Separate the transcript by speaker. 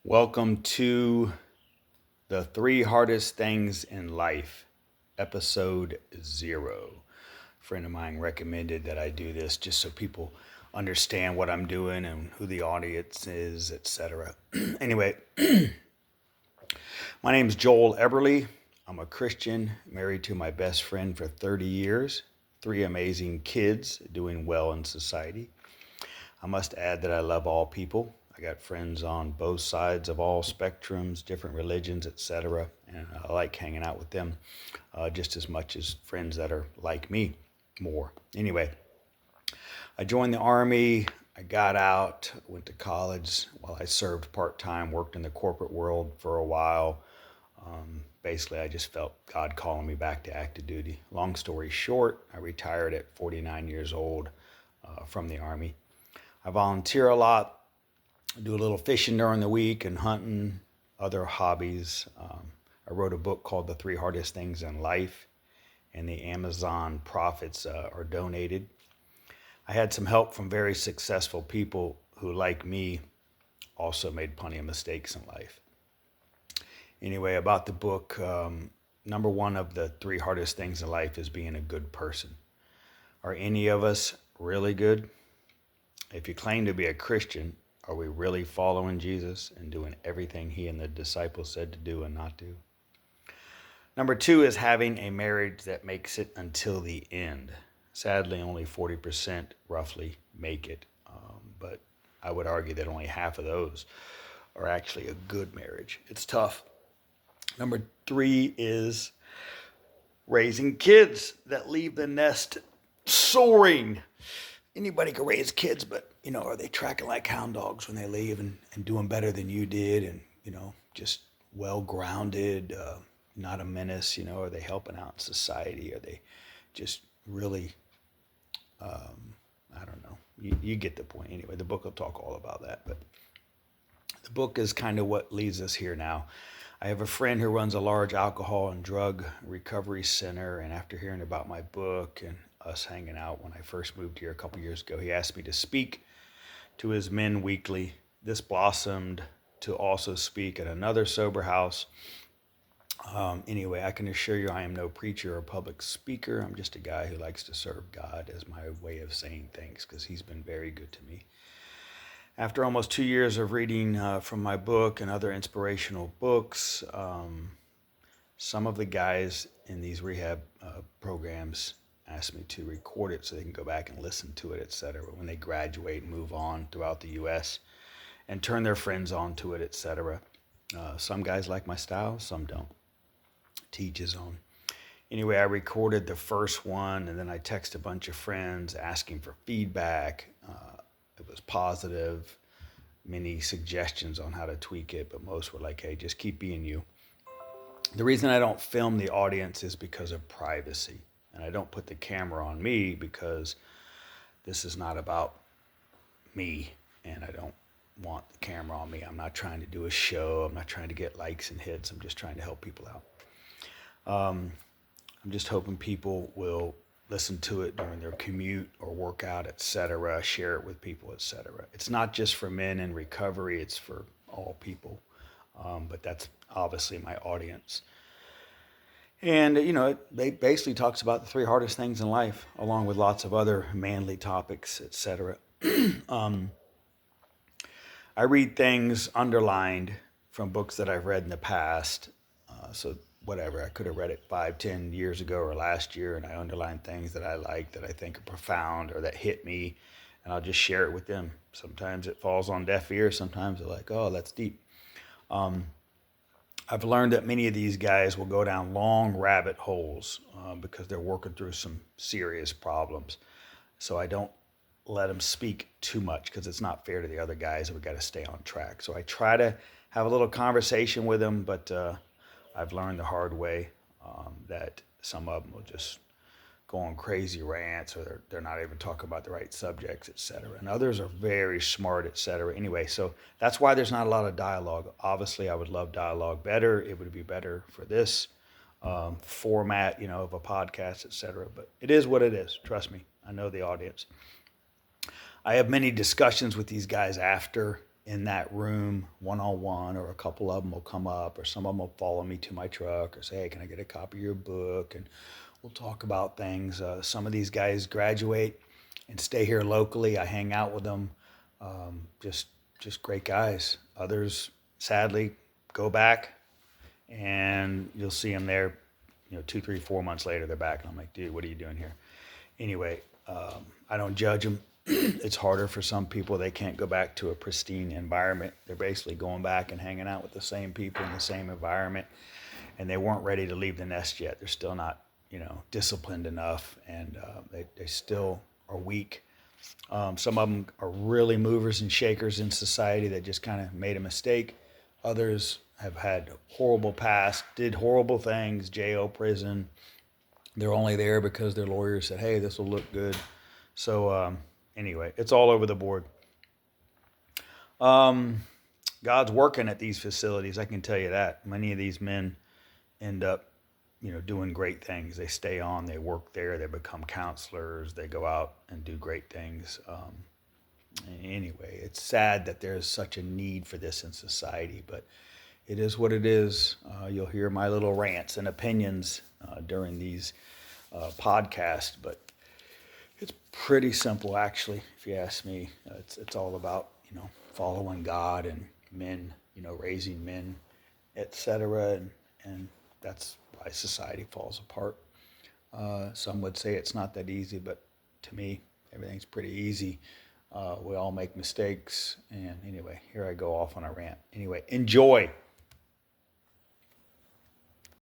Speaker 1: Welcome to the Three Hardest Things in Life, episode 0. A friend of mine recommended that I do this just so people understand what I'm doing and who the audience is, etc. Anyway, my name is Joel Eberly. I'm a Christian, married to my best friend for 30 years, 3 amazing kids doing well in society. I must add that I love all people. I got friends on both sides of all spectrums, different religions, etc. And I like hanging out with them just as much as friends that are like me more. Anyway, I joined the Army. I got out, went to college while I served part-time, worked in the corporate world for a while. Basically, I just felt God calling me back to active duty. Long story short, I retired at 49 years old from the Army. I volunteer a lot, do a little fishing during the week and hunting, other hobbies. I wrote a book called The Three Hardest Things in Life, and the Amazon profits are donated. I had some help from very successful people who, like me, also made plenty of mistakes in life. Anyway, about the book, number one of the three hardest things in life is being a good person. Are any of us really good? If you claim to be a Christian, are we really following Jesus and doing everything he and the disciples said to do and not do? Number two is having a marriage that makes it until the end. Sadly, only 40% roughly make it, but I would argue that only half of those are actually a good marriage. It's tough. Number three is raising kids that leave the nest soaring. Anybody can raise kids, but are they tracking like hound dogs when they leave and doing better than you did, and just well grounded, not a menace? Are they helping out in society? Are they just really? I don't know. You get the point. Anyway, the book will talk all about that, but the book is kind of what leads us here now. I have a friend who runs a large alcohol and drug recovery center, and after hearing about my book and us hanging out when I first moved here a couple years ago, he asked me to speak to his men weekly. This blossomed to also speak at another sober house. Anyway, I can assure you I am no preacher or public speaker. I'm just a guy who likes to serve God as my way of saying things because he's been very good to me. After almost 2 years of reading from my book and other inspirational books, some of the guys in these rehab programs asked me to record it so they can go back and listen to it, etc. when they graduate and move on throughout the U.S. and turn their friends on to it, etc. Some guys like my style, some don't. Teach his own. Anyway, I recorded the first one, and then I texted a bunch of friends asking for feedback. It was positive, many suggestions on how to tweak it, but most were like, hey, just keep being you. The reason I don't film the audience is because of privacy. And I don't put the camera on me because this is not about me, and I don't want the camera on me. I'm not trying to do a show. I'm not trying to get likes and hits. I'm just trying to help people out. I'm just hoping people will listen to it during their commute or workout, etc., share it with people, etc. It's not just for men in recovery, it's for all people. But that's obviously my audience. And, it basically talks about the three hardest things in life, along with lots of other manly topics, etc. I read things underlined from books that I've read in the past. So whatever, I could have read it 5, 10 years ago or last year, and I underline things that I like, that I think are profound or that hit me, and I'll just share it with them. Sometimes it falls on deaf ears. Sometimes they're like, oh, that's deep. I've learned that many of these guys will go down long rabbit holes because they're working through some serious problems. So I don't let them speak too much because it's not fair to the other guys, and we got to stay on track. So I try to have a little conversation with them, but I've learned the hard way that some of them will just go on crazy rants, or they're not even talking about the right subjects, etc. And others are very smart, etc. Anyway, so that's why there's not a lot of dialogue. Obviously, I would love dialogue better. It would be better for this format, of a podcast, etc. But it is what it is. Trust me, I know the audience. I have many discussions with these guys after in that room one-on-one, or a couple of them will come up, or some of them will follow me to my truck or say, hey, can I get a copy of your book? And we'll talk about things. Some of these guys graduate and stay here locally. I hang out with them. Just great guys. Others, sadly, go back, and you'll see them there, 2, 3, 4 months later, they're back. And I'm like, dude, what are you doing here? Anyway, I don't judge them. It's harder for some people. They can't go back to a pristine environment. They're basically going back and hanging out with the same people in the same environment, and they weren't ready to leave the nest yet. They're still not, disciplined enough, and they still are weak. Some of them are really movers and shakers in society that just kind of made a mistake. Others have had horrible past, did horrible things, jail, prison. They're only there because their lawyer said, hey, this will look good. So anyway, it's all over the board. God's working at these facilities, I can tell you that. Many of these men end up, doing great things. They stay on, they work there, they become counselors, they go out and do great things. Anyway, it's sad that there's such a need for this in society, but it is what it is. You'll hear my little rants and opinions during these podcasts, but it's pretty simple, actually, if you ask me. It's all about, following God and men, raising men, etc. And that's why society falls apart. Some would say it's not that easy, but to me, everything's pretty easy. We all make mistakes. And anyway, here I go off on a rant. Anyway, enjoy.